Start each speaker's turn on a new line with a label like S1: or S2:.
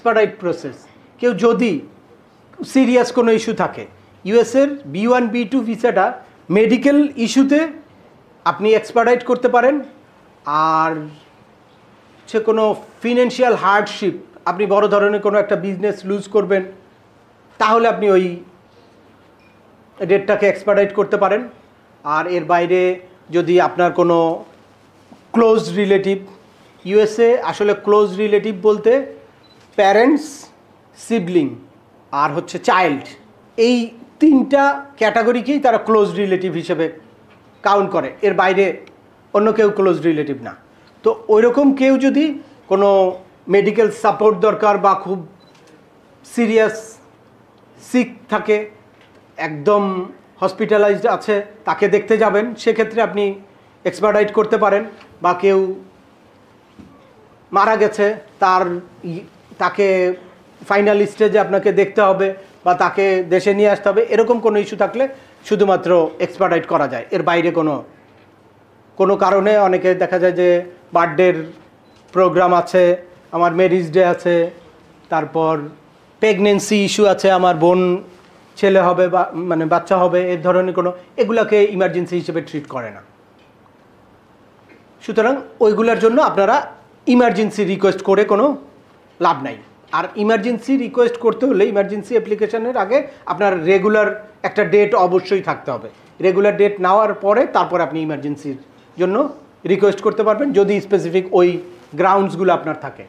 S1: এক্সপার্টাইট process. কেউ যদি serious কোনো ইস্যু থাকে, ইউএসের B1 B2 ভিসাটা মেডিকেল ইস্যুতে আপনি এক্সপার্টাইট করতে পারেন। আর সে কোনো ফিনান্সিয়াল হার্ডশিপ, আপনি বড় ধরনের কোনো একটা বিজনেস লুজ করবেন, তাহলে আপনি ওই ডেটটাকে এক্সপার্টাইট করতে পারেন। আর এর বাইরে যদি আপনার কোনো ক্লোজ রিলেটিভ, ইউএসএ আসলে ক্লোজ রিলেটিভ বলতে প্যারেন্টস, সিবলিং আর হচ্ছে চাইল্ড, এই তিনটা ক্যাটাগরিকেই তারা ক্লোজ রিলেটিভ হিসেবে কাউন্ট করে, এর বাইরে অন্য কেউ ক্লোজ রিলেটিভ না। তো ওইরকম কেউ যদি কোনো মেডিকেল সাপোর্ট দরকার বা খুব সিরিয়াস সিক থাকে, একদম হসপিটালাইজড আছে, তাকে দেখতে যাবেন, সেক্ষেত্রে আপনি এক্সপার্টাইট করতে পারেন। বা কেউ মারা গেছে, তাকে ফাইনাল স্টেজে আপনাকে দেখতে হবে বা তাকে দেশে নিয়ে আসতে হবে, এরকম কোনো ইস্যু থাকলে শুধুমাত্র এক্সপার্টাইট করা যায়। এর বাইরে কোনো কারণে অনেকে দেখা যায় যে বার্থডের প্রোগ্রাম আছে, আমার ম্যারেজ ডে আছে, তারপর প্রেগনেন্সি ইস্যু আছে, আমার বোন ছেলে হবে বা মানে বাচ্চা হবে, এর ধরনের কোনো, এগুলাকে ইমার্জেন্সি হিসেবে ট্রিট করে না। সুতরাং ওইগুলোর জন্য আপনারা ইমার্জেন্সি রিকোয়েস্ট করে কোনো লাভ নাই। আর ইমার্জেন্সি রিকোয়েস্ট করতে হলে ইমার্জেন্সি অ্যাপ্লিকেশনের আগে আপনার রেগুলার একটা ডেট অবশ্যই থাকতে হবে। রেগুলার ডেট নেওয়ার পরে তারপর আপনি ইমার্জেন্সির জন্য রিকোয়েস্ট করতে পারবেন, যদি স্পেসিফিক ওই গ্রাউন্ডসগুলো আপনার থাকে।